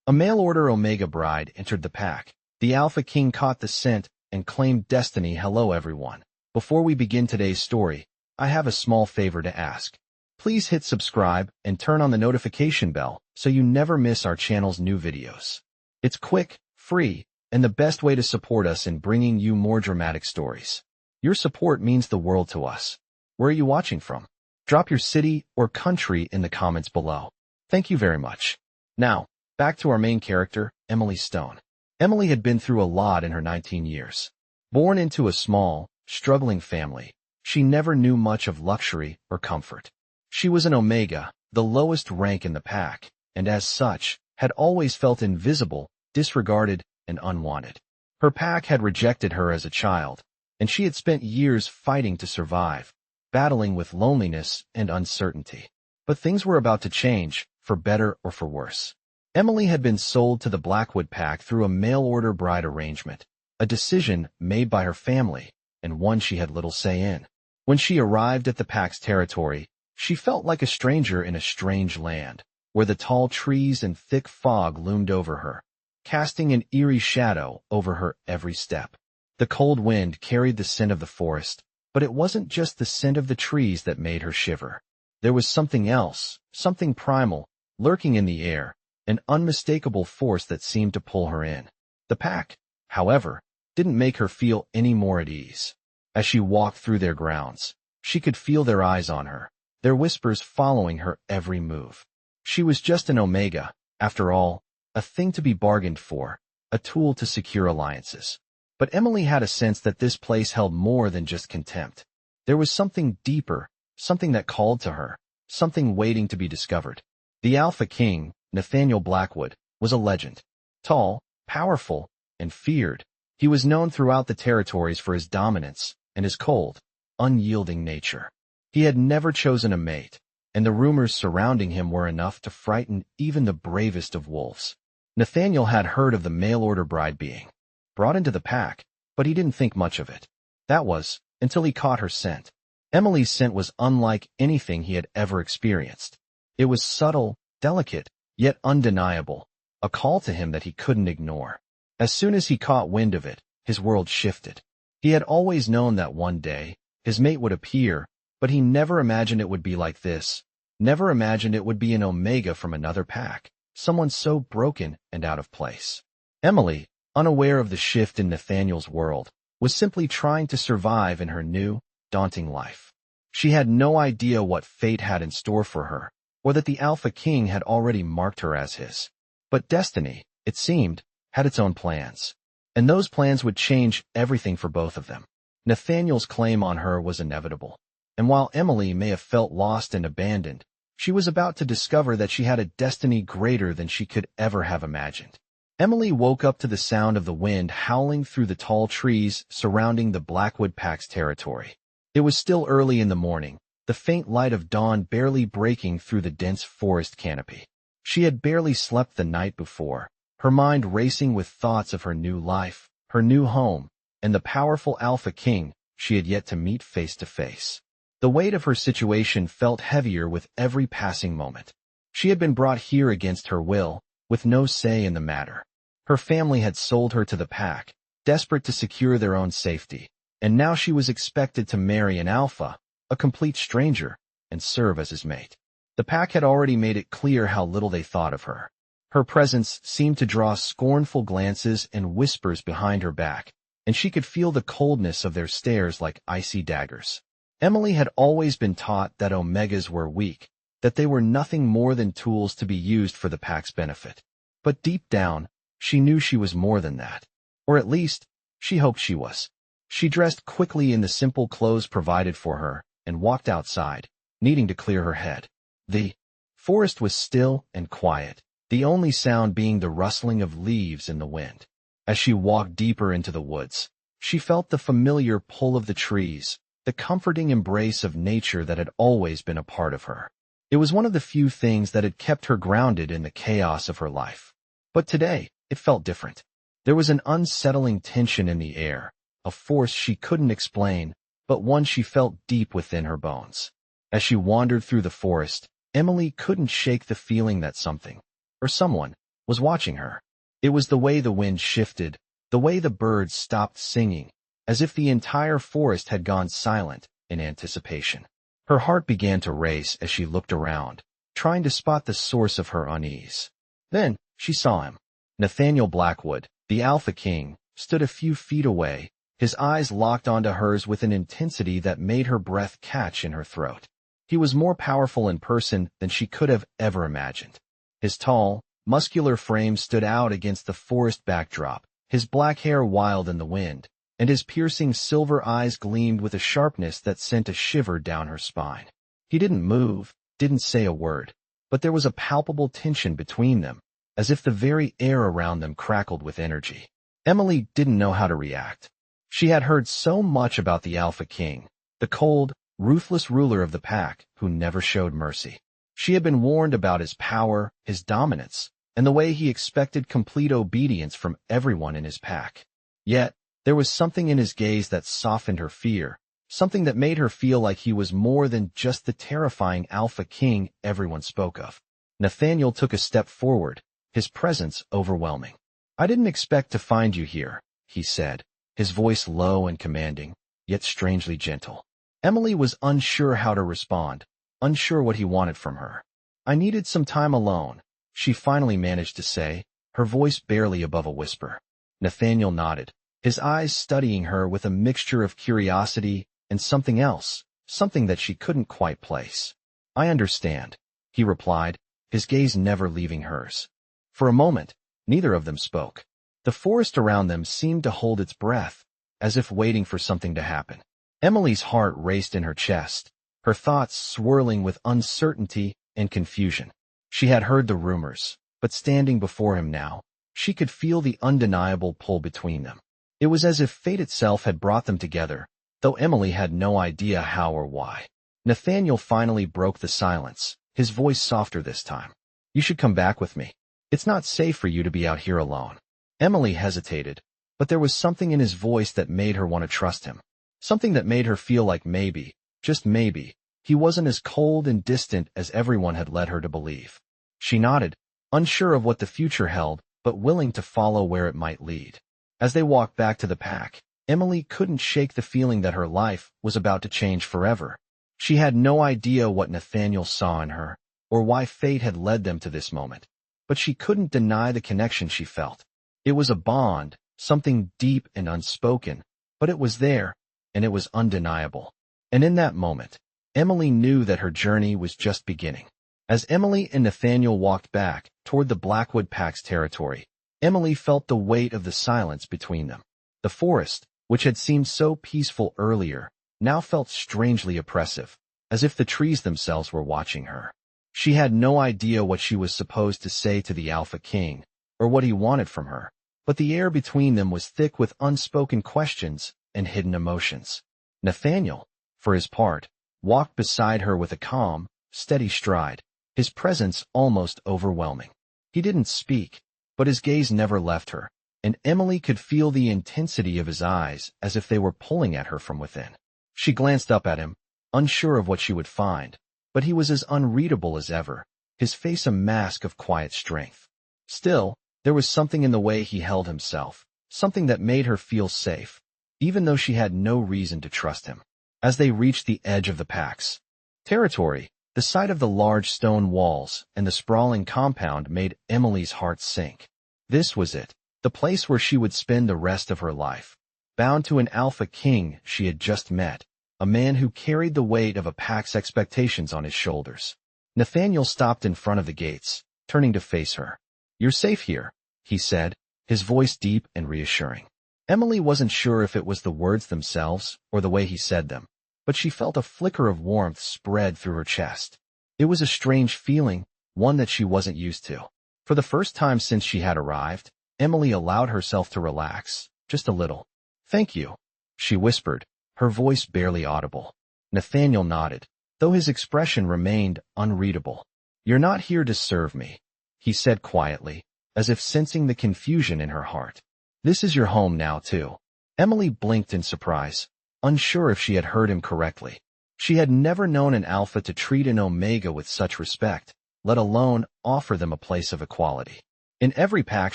A mail-order Omega bride entered the pack. The Alpha King caught the scent and claimed destiny. Hello everyone. Before we begin today's story, I have a small favor to ask. Please hit subscribe and turn on the notification bell so you never miss our channel's new videos. It's quick, free, and the best way to support us in bringing you more dramatic stories. Your support means the world to us. Where are you watching from? Drop your city or country in the comments below. Thank you very much. Now, back to our main character, Emily Stone. Emily had been through a lot in her 19 years. Born into a small, struggling family, she never knew much of luxury or comfort. She was an Omega, the lowest rank in the pack, and as such, had always felt invisible, disregarded, and unwanted. Her pack had rejected her as a child, and she had spent years fighting to survive, battling with loneliness and uncertainty. But things were about to change, for better or for worse. Emily had been sold to the Blackwood Pack through a mail-order bride arrangement, a decision made by her family, and one she had little say in. When she arrived at the pack's territory, she felt like a stranger in a strange land, where the tall trees and thick fog loomed over her, casting an eerie shadow over her every step. The cold wind carried the scent of the forest, but it wasn't just the scent of the trees that made her shiver. There was something else, something primal, lurking in the air, an unmistakable force that seemed to pull her in. The pack, however, didn't make her feel any more at ease. As she walked through their grounds, she could feel their eyes on her, their whispers following her every move. She was just an Omega, after all, a thing to be bargained for, a tool to secure alliances. But Emily had a sense that this place held more than just contempt. There was something deeper, something that called to her, something waiting to be discovered. The Alpha King, Nathaniel Blackwood, was a legend. Tall, powerful, and feared, he was known throughout the territories for his dominance and his cold, unyielding nature. He had never chosen a mate, and the rumors surrounding him were enough to frighten even the bravest of wolves. Nathaniel had heard of the mail-order bride being brought into the pack, but he didn't think much of it. That was, until he caught her scent. Emily's scent was unlike anything he had ever experienced. It was subtle, delicate, yet undeniable, a call to him that he couldn't ignore. As soon as he caught wind of it, his world shifted. He had always known that one day, his mate would appear, but he never imagined it would be like this, never imagined it would be an Omega from another pack, someone so broken and out of place. Emily, unaware of the shift in Nathaniel's world, was simply trying to survive in her new, daunting life. She had no idea what fate had in store for her, or that the Alpha King had already marked her as his. But destiny, it seemed, had its own plans, and those plans would change everything for both of them. Nathaniel's claim on her was inevitable, and while Emily may have felt lost and abandoned, she was about to discover that she had a destiny greater than she could ever have imagined. Emily woke up to the sound of the wind howling through the tall trees surrounding the Blackwood Pack's territory. It was still early in the morning, the faint light of dawn barely breaking through the dense forest canopy. She had barely slept the night before, her mind racing with thoughts of her new life, her new home, and the powerful Alpha King she had yet to meet face to face. The weight of her situation felt heavier with every passing moment. She had been brought here against her will, with no say in the matter. Her family had sold her to the pack, desperate to secure their own safety, and now she was expected to marry an Alpha, a complete stranger, and serve as his mate. The pack had already made it clear how little they thought of her. Her presence seemed to draw scornful glances and whispers behind her back, and she could feel the coldness of their stares like icy daggers. Emily had always been taught that Omegas were weak, that they were nothing more than tools to be used for the pack's benefit. But deep down, she knew she was more than that. Or at least, she hoped she was. She dressed quickly in the simple clothes provided for her, and walked outside, needing to clear her head. The forest was still and quiet, the only sound being the rustling of leaves in the wind. As she walked deeper into the woods, she felt the familiar pull of the trees, the comforting embrace of nature that had always been a part of her. It was one of the few things that had kept her grounded in the chaos of her life. But today, it felt different. There was an unsettling tension in the air, a force she couldn't explain, but one she felt deep within her bones. As she wandered through the forest, Emily couldn't shake the feeling that something, or someone, was watching her. It was the way the wind shifted, the way the birds stopped singing, as if the entire forest had gone silent in anticipation. Her heart began to race as she looked around, trying to spot the source of her unease. Then, she saw him. Nathaniel Blackwood, the Alpha King, stood a few feet away, his eyes locked onto hers with an intensity that made her breath catch in her throat. He was more powerful in person than she could have ever imagined. His tall, muscular frame stood out against the forest backdrop, his black hair wild in the wind, and his piercing silver eyes gleamed with a sharpness that sent a shiver down her spine. He didn't move, didn't say a word, but there was a palpable tension between them, as if the very air around them crackled with energy. Emily didn't know how to react. She had heard so much about the Alpha King, the cold, ruthless ruler of the pack who never showed mercy. She had been warned about his power, his dominance, and the way he expected complete obedience from everyone in his pack. Yet, there was something in his gaze that softened her fear, something that made her feel like he was more than just the terrifying Alpha King everyone spoke of. Nathaniel took a step forward, his presence overwhelming. "I didn't expect to find you here," he said, his voice low and commanding, yet strangely gentle. Emily was unsure how to respond, unsure what he wanted from her. "I needed some time alone," she finally managed to say, her voice barely above a whisper. Nathaniel nodded, his eyes studying her with a mixture of curiosity and something else, something that she couldn't quite place. "I understand," he replied, his gaze never leaving hers. For a moment, neither of them spoke. The forest around them seemed to hold its breath, as if waiting for something to happen. Emily's heart raced in her chest, her thoughts swirling with uncertainty and confusion. She had heard the rumors, but standing before him now, she could feel the undeniable pull between them. It was as if fate itself had brought them together, though Emily had no idea how or why. Nathaniel finally broke the silence, his voice softer this time. "You should come back with me. It's not safe for you to be out here alone." Emily hesitated, but there was something in his voice that made her want to trust him. Something that made her feel like maybe, just maybe, he wasn't as cold and distant as everyone had led her to believe. She nodded, unsure of what the future held, but willing to follow where it might lead. As they walked back to the pack, Emily couldn't shake the feeling that her life was about to change forever. She had no idea what Nathaniel saw in her, or why fate had led them to this moment, but she couldn't deny the connection she felt. It was a bond, something deep and unspoken, but it was there, and it was undeniable. And in that moment, Emily knew that her journey was just beginning. As Emily and Nathaniel walked back toward the Blackwood Pack's territory, Emily felt the weight of the silence between them. The forest, which had seemed so peaceful earlier, now felt strangely oppressive, as if the trees themselves were watching her. She had no idea what she was supposed to say to the Alpha King, or what he wanted from her, but the air between them was thick with unspoken questions and hidden emotions. Nathaniel, for his part, walked beside her with a calm, steady stride, his presence almost overwhelming. He didn't speak, but his gaze never left her, and Emily could feel the intensity of his eyes as if they were pulling at her from within. She glanced up at him, unsure of what she would find, but he was as unreadable as ever, his face a mask of quiet strength. Still, there was something in the way he held himself, something that made her feel safe, even though she had no reason to trust him. As they reached the edge of the pack's territory, the sight of the large stone walls and the sprawling compound made Emily's heart sink. This was it, the place where she would spend the rest of her life, bound to an Alpha King she had just met, a man who carried the weight of a pack's expectations on his shoulders. Nathaniel stopped in front of the gates, turning to face her. "You're safe here," he said, his voice deep and reassuring. Emily wasn't sure if it was the words themselves or the way he said them, but she felt a flicker of warmth spread through her chest. It was a strange feeling, one that she wasn't used to. For the first time since she had arrived, Emily allowed herself to relax, just a little. "Thank you," she whispered, her voice barely audible. Nathaniel nodded, though his expression remained unreadable. "You're not here to serve me," he said quietly, as if sensing the confusion in her heart. "This is your home now, too." Emily blinked in surprise, unsure if she had heard him correctly. She had never known an Alpha to treat an Omega with such respect, let alone offer them a place of equality. In every pack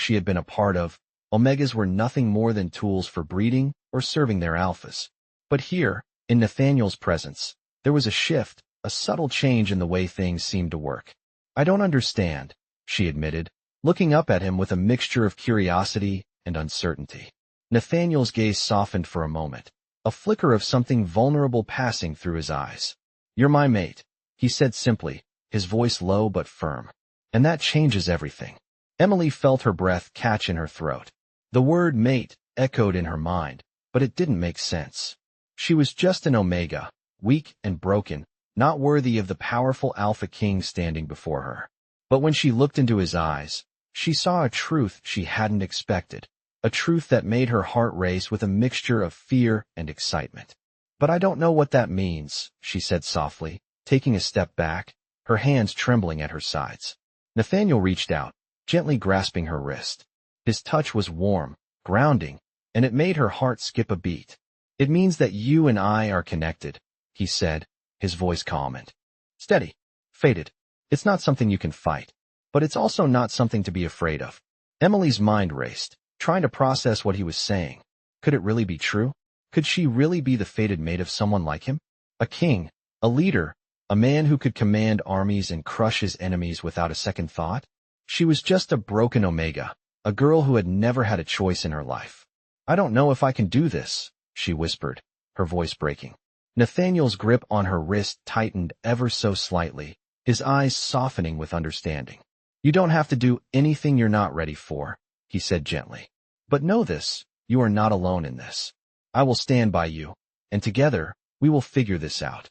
she had been a part of, Omegas were nothing more than tools for breeding or serving their alphas. But here, in Nathaniel's presence, there was a shift, a subtle change in the way things seemed to work. "I don't understand," she admitted, looking up at him with a mixture of curiosity and uncertainty. Nathaniel's gaze softened for a moment, a flicker of something vulnerable passing through his eyes. "You're my mate," he said simply, his voice low but firm. "And that changes everything." Emily felt her breath catch in her throat. The word mate echoed in her mind, but it didn't make sense. She was just an Omega, weak and broken, not worthy of the powerful Alpha King standing before her. But when she looked into his eyes, she saw a truth she hadn't expected, a truth that made her heart race with a mixture of fear and excitement. "But I don't know what that means," she said softly, taking a step back, her hands trembling at her sides. Nathaniel reached out, gently grasping her wrist. His touch was warm, grounding, and it made her heart skip a beat. "It means that you and I are connected," he said, his voice calm and steady. "Fated. It's not something you can fight, but it's also not something to be afraid of." Emily's mind raced, trying to process what he was saying. Could it really be true? Could she really be the fated mate of someone like him? A king, a leader, a man who could command armies and crush his enemies without a second thought? She was just a broken Omega, a girl who had never had a choice in her life. "I don't know if I can do this," she whispered, her voice breaking. Nathaniel's grip on her wrist tightened ever so slightly, his eyes softening with understanding. "You don't have to do anything you're not ready for," he said gently. "But know this, you are not alone in this. I will stand by you, and together, we will figure this out."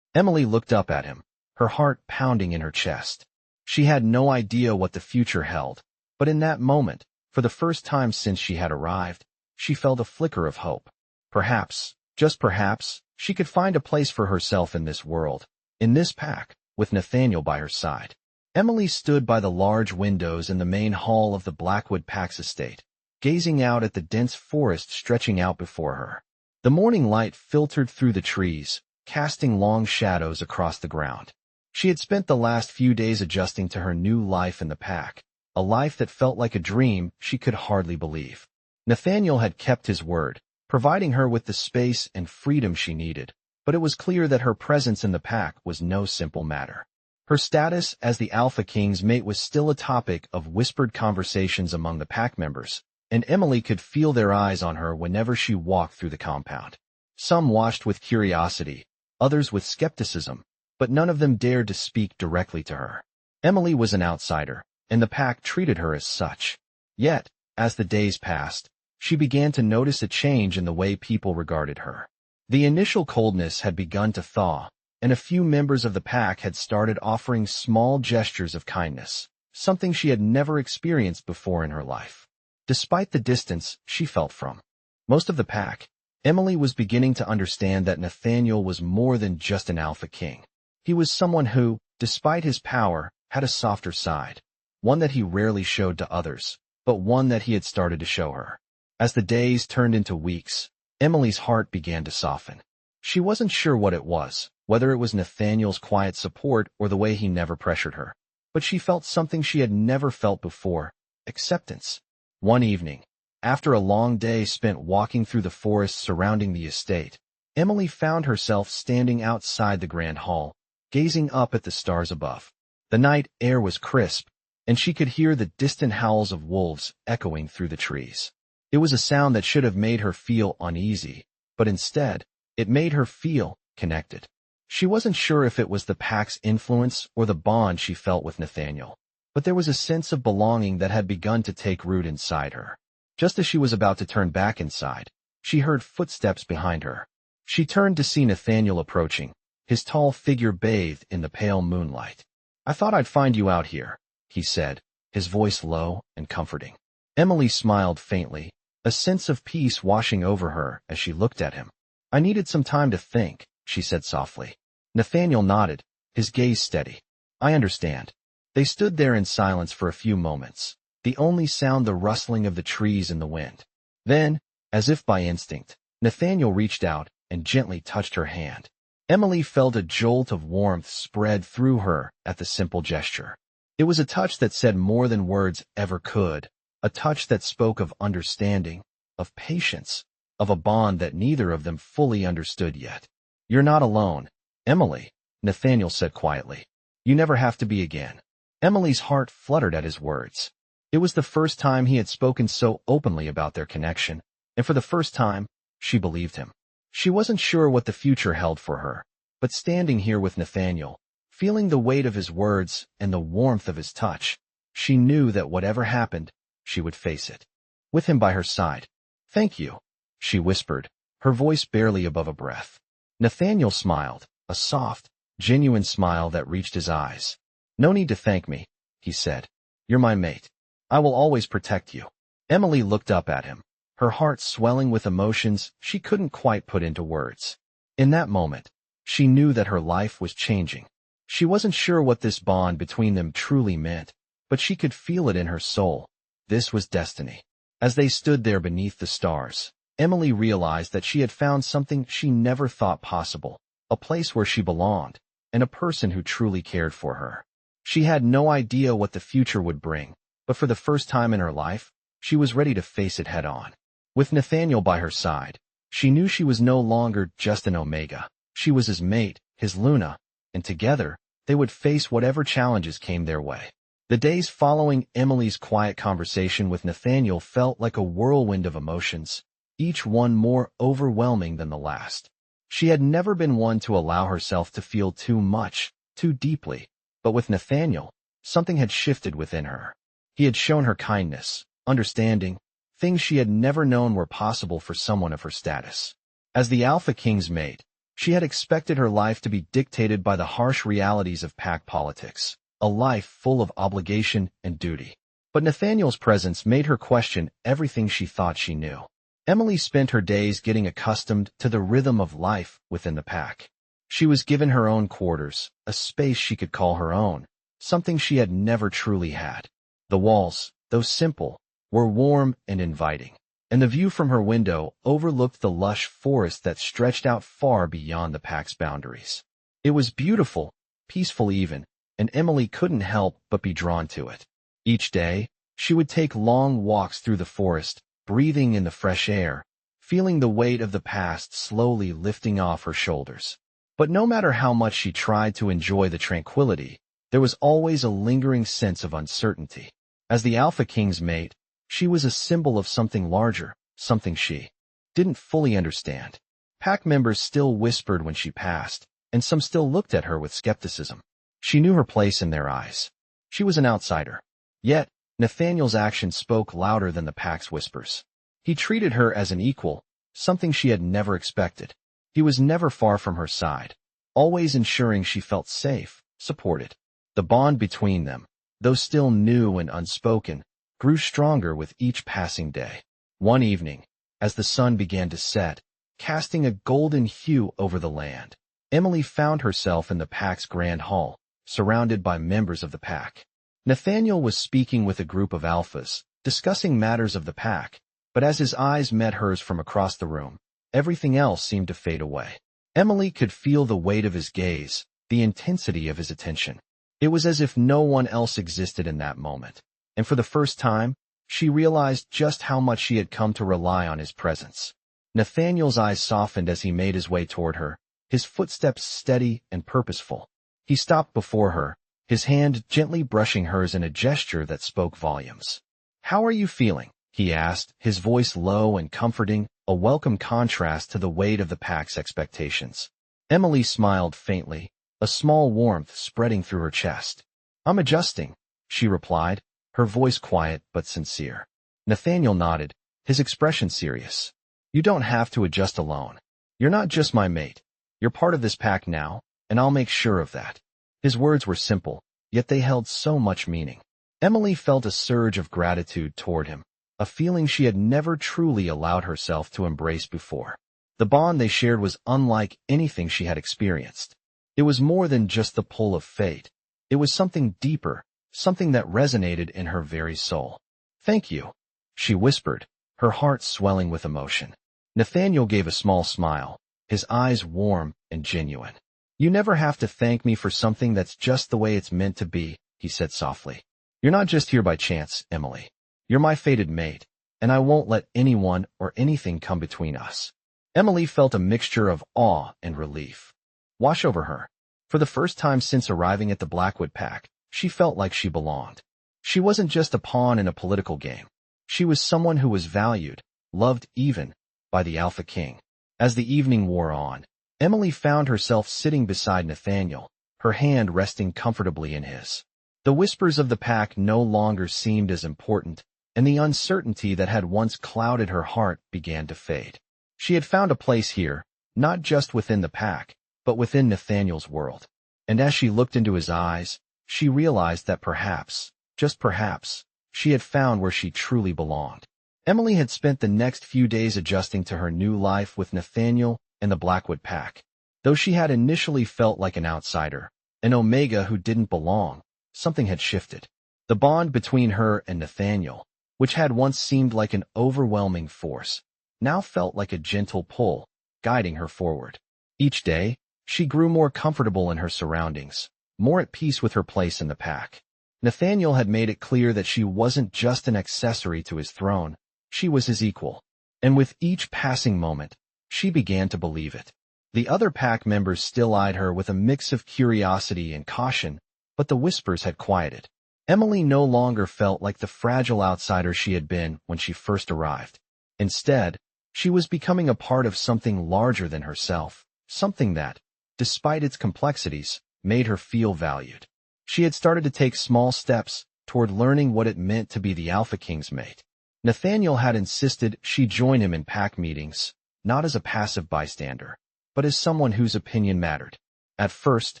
Emily looked up at him, her heart pounding in her chest. She had no idea what the future held, but in that moment, for the first time since she had arrived, she felt a flicker of hope. Perhaps, just perhaps, she could find a place for herself in this world, in this pack, with Nathaniel by her side. Emily stood by the large windows in the main hall of the Blackwood Pack's estate, gazing out at the dense forest stretching out before her. The morning light filtered through the trees, casting long shadows across the ground. She had spent the last few days adjusting to her new life in the pack, a life that felt like a dream she could hardly believe. Nathaniel had kept his word, providing her with the space and freedom she needed, but it was clear that her presence in the pack was no simple matter. Her status as the Alpha King's mate was still a topic of whispered conversations among the pack members, and Emily could feel their eyes on her whenever she walked through the compound. Some watched with curiosity, others with skepticism, but none of them dared to speak directly to her. Emily was an outsider, and the pack treated her as such. Yet, as the days passed, she began to notice a change in the way people regarded her. The initial coldness had begun to thaw, and a few members of the pack had started offering small gestures of kindness, something she had never experienced before in her life. Despite the distance she felt from most of the pack, Emily was beginning to understand that Nathaniel was more than just an Alpha King. He was someone who, despite his power, had a softer side, one that he rarely showed to others, but one that he had started to show her. As the days turned into weeks, Emily's heart began to soften. She wasn't sure what it was, whether it was Nathaniel's quiet support or the way he never pressured her, but she felt something she had never felt before: acceptance. One evening, after a long day spent walking through the forest surrounding the estate, Emily found herself standing outside the grand hall, gazing up at the stars above. The night air was crisp, and she could hear the distant howls of wolves echoing through the trees. It was a sound that should have made her feel uneasy, but instead, it made her feel connected. She wasn't sure if it was the pack's influence or the bond she felt with Nathaniel, but there was a sense of belonging that had begun to take root inside her. Just as she was about to turn back inside, she heard footsteps behind her. She turned to see Nathaniel approaching, his tall figure bathed in the pale moonlight. "I thought I'd find you out here," he said, his voice low and comforting. Emily smiled faintly, a sense of peace washing over her as she looked at him. "I needed some time to think," she said softly. Nathaniel nodded, his gaze steady. "I understand." They stood there in silence for a few moments, the only sound the rustling of the trees in the wind. Then, as if by instinct, Nathaniel reached out and gently touched her hand. Emily felt a jolt of warmth spread through her at the simple gesture. It was a touch that said more than words ever could, a touch that spoke of understanding, of patience, of a bond that neither of them fully understood yet. "You're not alone, Emily," Nathaniel said quietly. "You never have to be again." Emily's heart fluttered at his words. It was the first time he had spoken so openly about their connection, and for the first time, she believed him. She wasn't sure what the future held for her, but standing here with Nathaniel, feeling the weight of his words and the warmth of his touch, she knew that whatever happened, she would face it. With him by her side. "Thank you," she whispered, her voice barely above a breath. Nathaniel smiled, a soft, genuine smile that reached his eyes. "No need to thank me," he said. "You're my mate. I will always protect you." Emily looked up at him, her heart swelling with emotions she couldn't quite put into words. In that moment, she knew that her life was changing. She wasn't sure what this bond between them truly meant, but she could feel it in her soul. This was destiny. As they stood there beneath the stars, Emily realized that she had found something she never thought possible, a place where she belonged, and a person who truly cared for her. She had no idea what the future would bring, but for the first time in her life, she was ready to face it head-on. With Nathaniel by her side, she knew she was no longer just an Omega. She was his mate, his Luna, and together, they would face whatever challenges came their way. The days following Emily's quiet conversation with Nathaniel felt like a whirlwind of emotions, each one more overwhelming than the last. She had never been one to allow herself to feel too much, too deeply, but with Nathaniel, something had shifted within her. He had shown her kindness, understanding, things she had never known were possible for someone of her status. As the Alpha King's mate, she had expected her life to be dictated by the harsh realities of pack politics, a life full of obligation and duty. But Nathaniel's presence made her question everything she thought she knew. Emily spent her days getting accustomed to the rhythm of life within the pack. She was given her own quarters, a space she could call her own, something she had never truly had. The walls, though simple, were warm and inviting, and the view from her window overlooked the lush forest that stretched out far beyond the pack's boundaries. It was beautiful, peaceful even, and Emily couldn't help but be drawn to it. Each day, she would take long walks through the forest, breathing in the fresh air, feeling the weight of the past slowly lifting off her shoulders. But no matter how much she tried to enjoy the tranquility, there was always a lingering sense of uncertainty. As the Alpha King's mate, she was a symbol of something larger, something she didn't fully understand. Pack members still whispered when she passed, and some still looked at her with skepticism. She knew her place in their eyes. She was an outsider. Yet, Nathaniel's actions spoke louder than the pack's whispers. He treated her as an equal, something she had never expected. He was never far from her side, always ensuring she felt safe, supported. The bond between them, though still new and unspoken, grew stronger with each passing day. One evening, as the sun began to set, casting a golden hue over the land, Emily found herself in the pack's grand hall, surrounded by members of the pack. Nathaniel was speaking with a group of alphas, discussing matters of the pack, but as his eyes met hers from across the room, everything else seemed to fade away. Emily could feel the weight of his gaze, the intensity of his attention. It was as if no one else existed in that moment, and for the first time, she realized just how much she had come to rely on his presence. Nathaniel's eyes softened as he made his way toward her, his footsteps steady and purposeful. He stopped before her, his hand gently brushing hers in a gesture that spoke volumes. "How are you feeling?" he asked, his voice low and comforting, a welcome contrast to the weight of the pack's expectations. Emily smiled faintly, a small warmth spreading through her chest. "I'm adjusting," she replied, her voice quiet but sincere. Nathaniel nodded, his expression serious. "You don't have to adjust alone. You're not just my mate. You're part of this pack now, and I'll make sure of that." His words were simple, yet they held so much meaning. Emily felt a surge of gratitude toward him, a feeling she had never truly allowed herself to embrace before. The bond they shared was unlike anything she had experienced. It was more than just the pull of fate. It was something deeper, something that resonated in her very soul. "Thank you," she whispered, her heart swelling with emotion. Nathaniel gave a small smile, his eyes warm and genuine. "You never have to thank me for something that's just the way it's meant to be," he said softly. You're not just here by chance, Emily. You're my fated mate, and I won't let anyone or anything come between us. Emily felt a mixture of awe and relief wash over her. For the first time since arriving at the Blackwood Pack, she felt like she belonged. She wasn't just a pawn in a political game. She was someone who was valued, loved even, by the Alpha King. As the evening wore on, Emily found herself sitting beside Nathaniel, her hand resting comfortably in his. The whispers of the pack no longer seemed as important, and the uncertainty that had once clouded her heart began to fade. She had found a place here, not just within the pack, but within Nathaniel's world. And as she looked into his eyes, she realized that perhaps, just perhaps, she had found where she truly belonged. Emily had spent the next few days adjusting to her new life with Nathaniel and the Blackwood Pack. Though she had initially felt like an outsider, an Omega who didn't belong, something had shifted. The bond between her and Nathaniel, which had once seemed like an overwhelming force, now felt like a gentle pull, guiding her forward. Each day, she grew more comfortable in her surroundings, more at peace with her place in the pack. Nathaniel had made it clear that she wasn't just an accessory to his throne, she was his equal. And with each passing moment, she began to believe it. The other pack members still eyed her with a mix of curiosity and caution, but the whispers had quieted. Emily no longer felt like the fragile outsider she had been when she first arrived. Instead, she was becoming a part of something larger than herself, something that, despite its complexities, made her feel valued. She had started to take small steps toward learning what it meant to be the Alpha King's mate. Nathaniel had insisted she join him in pack meetings, not as a passive bystander, but as someone whose opinion mattered. At first,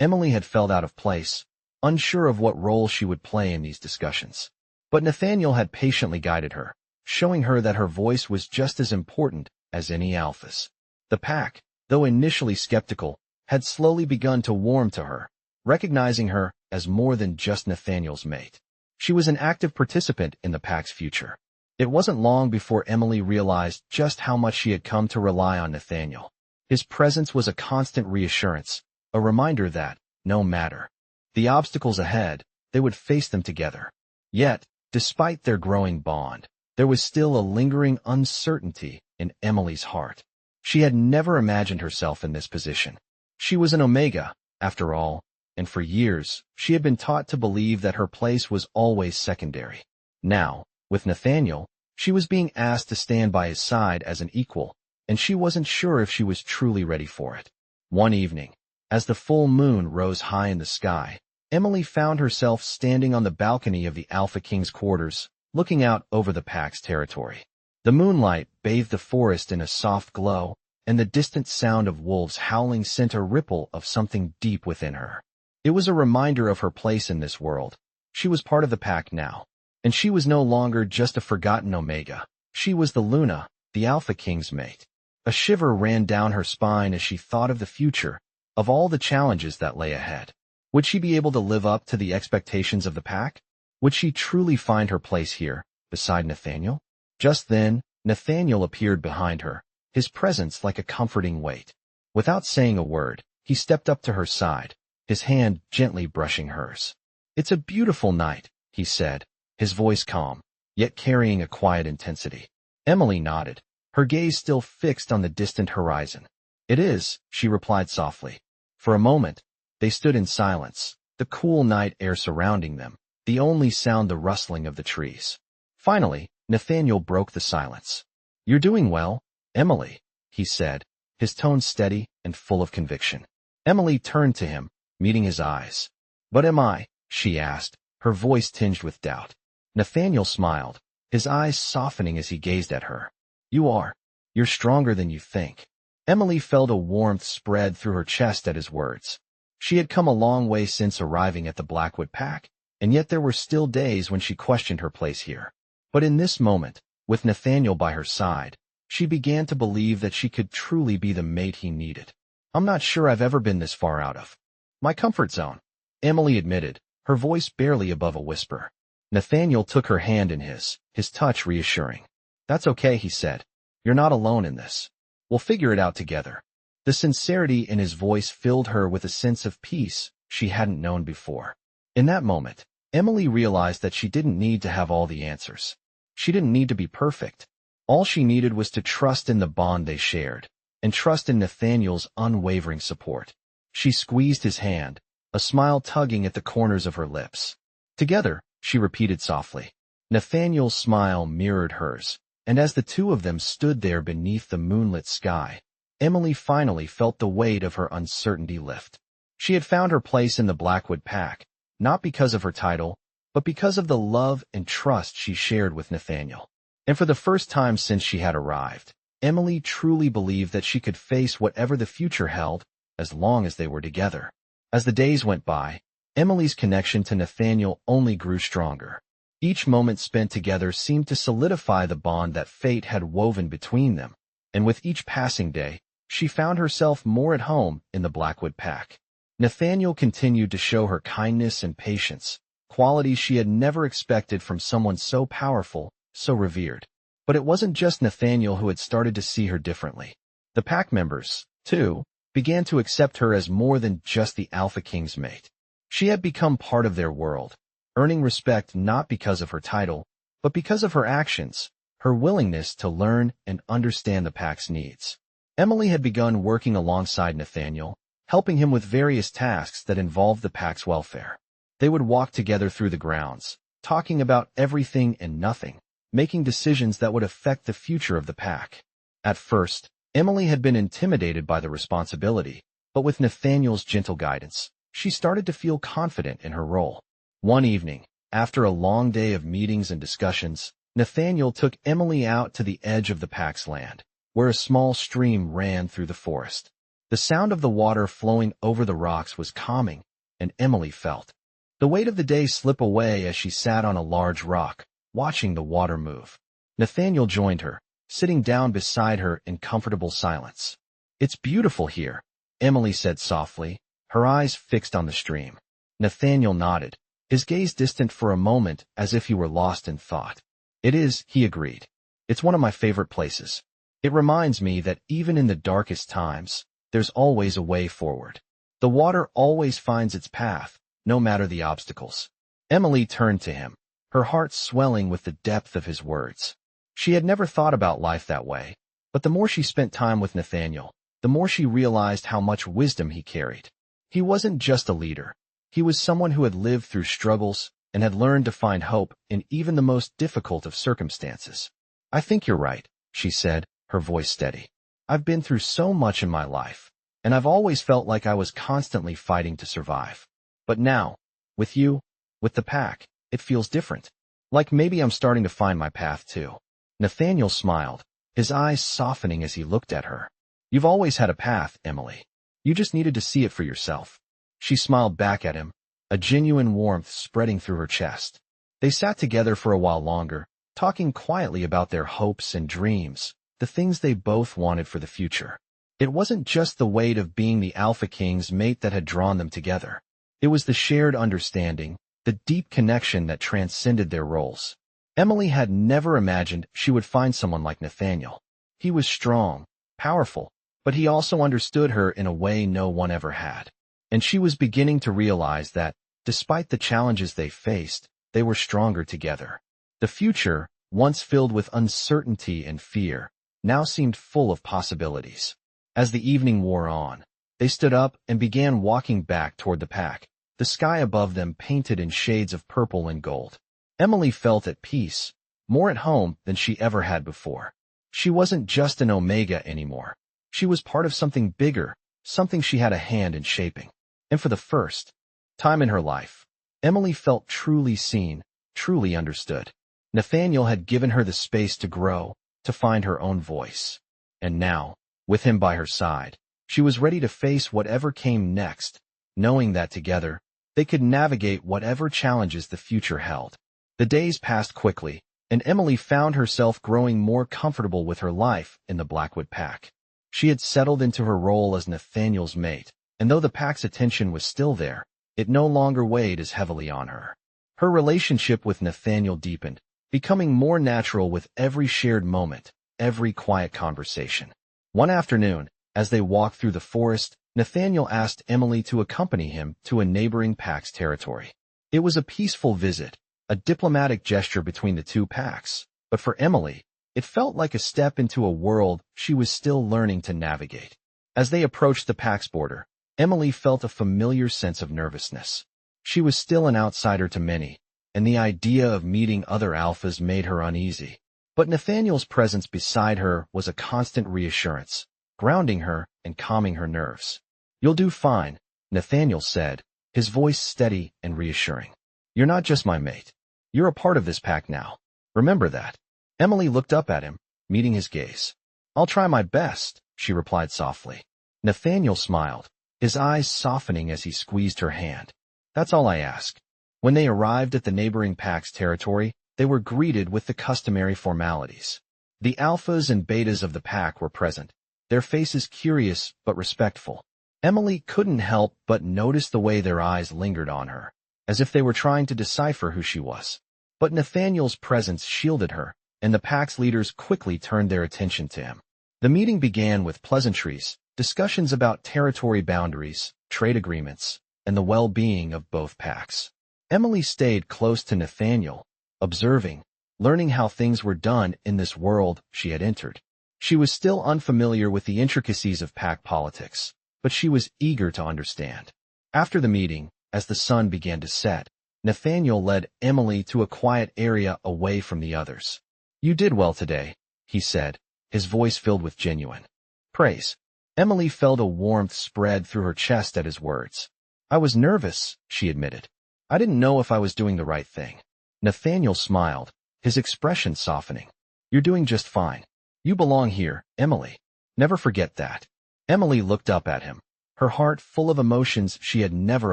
Emily had felt out of place, unsure of what role she would play in these discussions. But Nathaniel had patiently guided her, showing her that her voice was just as important as any alpha's. The pack, though initially skeptical, had slowly begun to warm to her, recognizing her as more than just Nathaniel's mate. She was an active participant in the pack's future. It wasn't long before Emily realized just how much she had come to rely on Nathaniel. His presence was a constant reassurance, a reminder that, no matter the obstacles ahead, they would face them together. Yet, despite their growing bond, there was still a lingering uncertainty in Emily's heart. She had never imagined herself in this position. She was an Omega, after all, and for years, she had been taught to believe that her place was always secondary. Now, with Nathaniel, she was being asked to stand by his side as an equal, and she wasn't sure if she was truly ready for it. One evening, as the full moon rose high in the sky, Emily found herself standing on the balcony of the Alpha King's quarters, looking out over the pack's territory. The moonlight bathed the forest in a soft glow, and the distant sound of wolves howling sent a ripple of something deep within her. It was a reminder of her place in this world. She was part of the pack now, and she was no longer just a forgotten Omega. She was the Luna, the Alpha King's mate. A shiver ran down her spine as she thought of the future, of all the challenges that lay ahead. Would she be able to live up to the expectations of the pack? Would she truly find her place here, beside Nathaniel? Just then, Nathaniel appeared behind her, his presence like a comforting weight. Without saying a word, he stepped up to her side, his hand gently brushing hers. "It's a beautiful night," he said, his voice calm, yet carrying a quiet intensity. Emily nodded, her gaze still fixed on the distant horizon. "It is," she replied softly. For a moment, they stood in silence, the cool night air surrounding them, the only sound the rustling of the trees. Finally, Nathaniel broke the silence. "You're doing well, Emily," he said, his tone steady and full of conviction. Emily turned to him, meeting his eyes. "But am I?" she asked, her voice tinged with doubt. Nathaniel smiled, his eyes softening as he gazed at her. "You are. You're stronger than you think." Emily felt a warmth spread through her chest at his words. She had come a long way since arriving at the Blackwood Pack, and yet there were still days when she questioned her place here. But in this moment, with Nathaniel by her side, she began to believe that she could truly be the mate he needed. "I'm not sure I've ever been this far out of my comfort zone," Emily admitted, her voice barely above a whisper. Nathaniel took her hand in his touch reassuring. "That's okay," he said. "You're not alone in this. We'll figure it out together." The sincerity in his voice filled her with a sense of peace she hadn't known before. In that moment, Emily realized that she didn't need to have all the answers. She didn't need to be perfect. All she needed was to trust in the bond they shared, and trust in Nathaniel's unwavering support. She squeezed his hand, a smile tugging at the corners of her lips. Together, she repeated softly. Nathaniel's smile mirrored hers, and as the two of them stood there beneath the moonlit sky, Emily finally felt the weight of her uncertainty lift. She had found her place in the Blackwood Pack, not because of her title, but because of the love and trust she shared with Nathaniel. And for the first time since she had arrived, Emily truly believed that she could face whatever the future held, as long as they were together. As the days went by, Emily's connection to Nathaniel only grew stronger. Each moment spent together seemed to solidify the bond that fate had woven between them, and with each passing day, she found herself more at home in the Blackwood Pack. Nathaniel continued to show her kindness and patience, qualities she had never expected from someone so powerful, so revered. But it wasn't just Nathaniel who had started to see her differently. The pack members, too, began to accept her as more than just the Alpha King's mate. She had become part of their world, earning respect not because of her title, but because of her actions, her willingness to learn and understand the pack's needs. Emily had begun working alongside Nathaniel, helping him with various tasks that involved the pack's welfare. They would walk together through the grounds, talking about everything and nothing, making decisions that would affect the future of the pack. At first, Emily had been intimidated by the responsibility, but with Nathaniel's gentle guidance, she started to feel confident in her role. One evening, after a long day of meetings and discussions, Nathaniel took Emily out to the edge of the pack's land, where a small stream ran through the forest. The sound of the water flowing over the rocks was calming, and Emily felt the weight of the day slip away as she sat on a large rock, watching the water move. Nathaniel joined her, sitting down beside her in comfortable silence. "It's beautiful here," Emily said softly, her eyes fixed on the stream. Nathaniel nodded, his gaze distant for a moment as if he were lost in thought. "It is," he agreed. "It's one of my favorite places. It reminds me that even in the darkest times, there's always a way forward. The water always finds its path, no matter the obstacles." Emily turned to him, her heart swelling with the depth of his words. She had never thought about life that way, but the more she spent time with Nathaniel, the more she realized how much wisdom he carried. He wasn't just a leader. He was someone who had lived through struggles and had learned to find hope in even the most difficult of circumstances. "I think you're right," she said, her voice steady. "I've been through so much in my life, and I've always felt like I was constantly fighting to survive. But now, with you, with the pack, it feels different. Like maybe I'm starting to find my path too." Nathaniel smiled, his eyes softening as he looked at her. "You've always had a path, Emily. You just needed to see it for yourself." She smiled back at him, a genuine warmth spreading through her chest. They sat together for a while longer, talking quietly about their hopes and dreams, the things they both wanted for the future. It wasn't just the weight of being the Alpha King's mate that had drawn them together. It was the shared understanding, the deep connection that transcended their roles. Emily had never imagined she would find someone like Nathaniel. He was strong, powerful, but he also understood her in a way no one ever had. And she was beginning to realize that, despite the challenges they faced, they were stronger together. The future, once filled with uncertainty and fear, now seemed full of possibilities. As the evening wore on, they stood up and began walking back toward the pack, the sky above them painted in shades of purple and gold. Emily felt at peace, more at home than she ever had before. She wasn't just an Omega anymore. She was part of something bigger, something she had a hand in shaping. And for the first time in her life, Emily felt truly seen, truly understood. Nathaniel had given her the space to grow, to find her own voice. And now, with him by her side, she was ready to face whatever came next, knowing that together, they could navigate whatever challenges the future held. The days passed quickly, and Emily found herself growing more comfortable with her life in the Blackwood Pack. She had settled into her role as Nathaniel's mate, and though the pack's attention was still there, it no longer weighed as heavily on her. Her relationship with Nathaniel deepened, becoming more natural with every shared moment, every quiet conversation. One afternoon, as they walked through the forest, Nathaniel asked Emily to accompany him to a neighboring pack's territory. It was a peaceful visit, a diplomatic gesture between the two packs, but for Emily, it felt like a step into a world she was still learning to navigate. As they approached the pack's border, Emily felt a familiar sense of nervousness. She was still an outsider to many, and the idea of meeting other alphas made her uneasy. But Nathaniel's presence beside her was a constant reassurance, grounding her and calming her nerves. "You'll do fine," Nathaniel said, his voice steady and reassuring. "You're not just my mate. You're a part of this pack now. Remember that." Emily looked up at him, meeting his gaze. "I'll try my best," she replied softly. Nathaniel smiled, his eyes softening as he squeezed her hand. "That's all I ask." When they arrived at the neighboring pack's territory, they were greeted with the customary formalities. The alphas and betas of the pack were present, their faces curious but respectful. Emily couldn't help but notice the way their eyes lingered on her, as if they were trying to decipher who she was. But Nathaniel's presence shielded her, and the pack's leaders quickly turned their attention to him. The meeting began with pleasantries, discussions about territory boundaries, trade agreements, and the well-being of both packs. Emily stayed close to Nathaniel, observing, learning how things were done in this world she had entered. She was still unfamiliar with the intricacies of pack politics, but she was eager to understand. After the meeting, as the sun began to set, Nathaniel led Emily to a quiet area away from the others. "You did well today," he said, his voice filled with genuine praise. Emily felt a warmth spread through her chest at his words. "I was nervous," she admitted. "I didn't know if I was doing the right thing." Nathaniel smiled, his expression softening. "You're doing just fine. You belong here, Emily. Never forget that." Emily looked up at him, her heart full of emotions she had never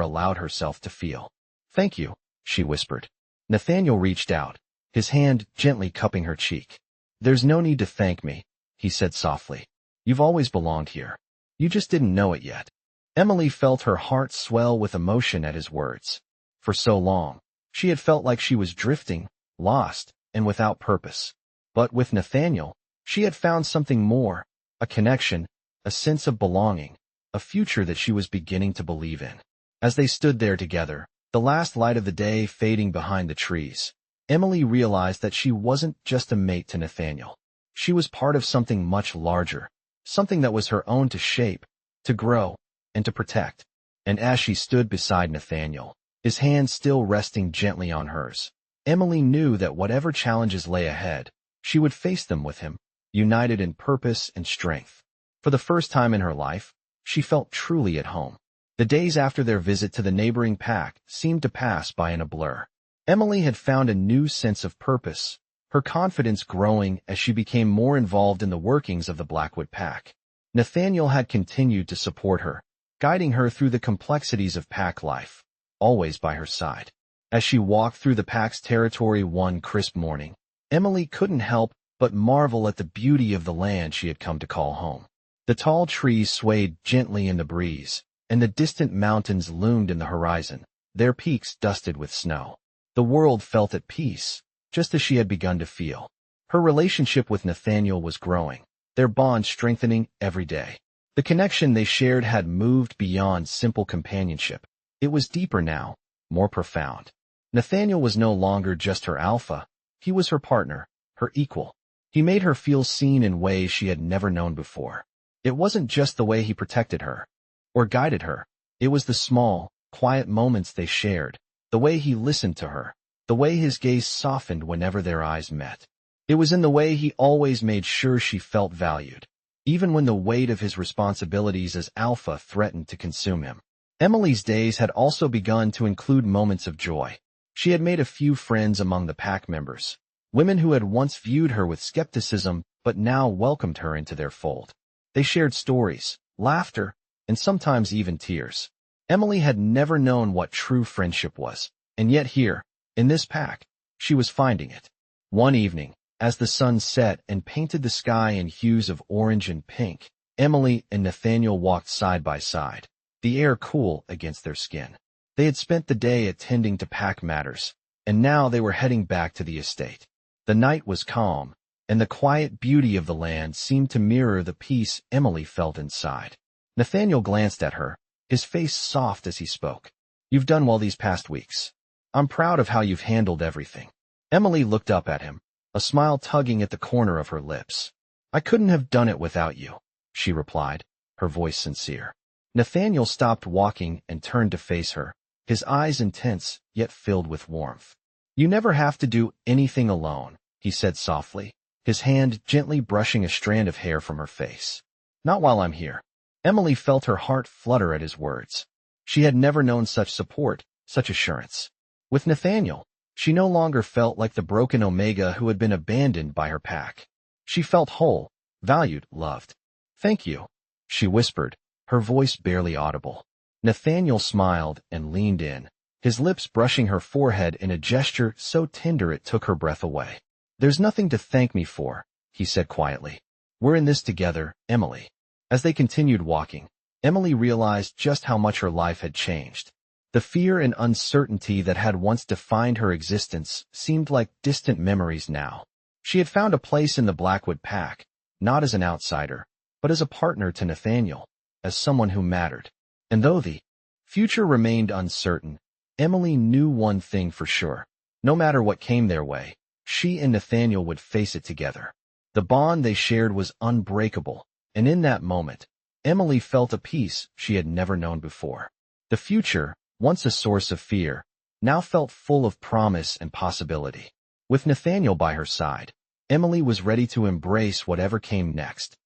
allowed herself to feel. "Thank you," she whispered. Nathaniel reached out, his hand gently cupping her cheek. "There's no need to thank me," he said softly. "You've always belonged here. You just didn't know it yet." Emily felt her heart swell with emotion at his words. For so long, she had felt like she was drifting, lost, and without purpose. But with Nathaniel, she had found something more, a connection, a sense of belonging, a future that she was beginning to believe in. As they stood there together, the last light of the day fading behind the trees, Emily realized that she wasn't just a mate to Nathaniel. She was part of something much larger, something that was her own to shape, to grow, and to protect. And as she stood beside Nathaniel, his hand still resting gently on hers, Emily knew that whatever challenges lay ahead, she would face them with him, united in purpose and strength. For the first time in her life, she felt truly at home. The days after their visit to the neighboring pack seemed to pass by in a blur. Emily had found a new sense of purpose, her confidence growing as she became more involved in the workings of the Blackwood Pack. Nathaniel had continued to support her, guiding her through the complexities of pack life, always by her side. As she walked through the pack's territory one crisp morning, Emily couldn't help but marvel at the beauty of the land she had come to call home. The tall trees swayed gently in the breeze, and the distant mountains loomed in the horizon, their peaks dusted with snow. The world felt at peace, just as she had begun to feel. Her relationship with Nathaniel was growing, their bond strengthening every day. The connection they shared had moved beyond simple companionship. It was deeper now, more profound. Nathaniel was no longer just her alpha, he was her partner, her equal. He made her feel seen in ways she had never known before. It wasn't just the way he protected her, or guided her. It was the small, quiet moments they shared, the way he listened to her, the way his gaze softened whenever their eyes met. It was in the way he always made sure she felt valued, even when the weight of his responsibilities as alpha threatened to consume him. Emily's days had also begun to include moments of joy. She had made a few friends among the pack members, women who had once viewed her with skepticism but now welcomed her into their fold. They shared stories, laughter, and sometimes even tears. Emily had never known what true friendship was, and yet here, in this pack, she was finding it. One evening, as the sun set and painted the sky in hues of orange and pink, Emily and Nathaniel walked side by side, the air cool against their skin. They had spent the day attending to pack matters, and now they were heading back to the estate. The night was calm, and the quiet beauty of the land seemed to mirror the peace Emily felt inside. Nathaniel glanced at her, his face soft as he spoke. "You've done well these past weeks. I'm proud of how you've handled everything. Emily looked up at him, a smile tugging at the corner of her lips. I couldn't have done it without you, she replied, her voice sincere. Nathaniel stopped walking and turned to face her, his eyes intense yet filled with warmth. You never have to do anything alone, he said softly, his hand gently brushing a strand of hair from her face. Not while I'm here. Emily felt her heart flutter at his words. She had never known such support, such assurance. With Nathaniel, she no longer felt like the broken Omega who had been abandoned by her pack. She felt whole, valued, loved. Thank you, she whispered, her voice barely audible. Nathaniel smiled and leaned in, his lips brushing her forehead in a gesture so tender it took her breath away. There's nothing to thank me for, he said quietly. We're in this together, Emily. As they continued walking, Emily realized just how much her life had changed. The fear and uncertainty that had once defined her existence seemed like distant memories now. She had found a place in the Blackwood Pack, not as an outsider, but as a partner to Nathaniel, as someone who mattered. And though the future remained uncertain, Emily knew one thing for sure. No matter what came their way, she and Nathaniel would face it together. The bond they shared was unbreakable, and in that moment, Emily felt a peace she had never known before. The future, once a source of fear, now felt full of promise and possibility. With Nathaniel by her side, Emily was ready to embrace whatever came next.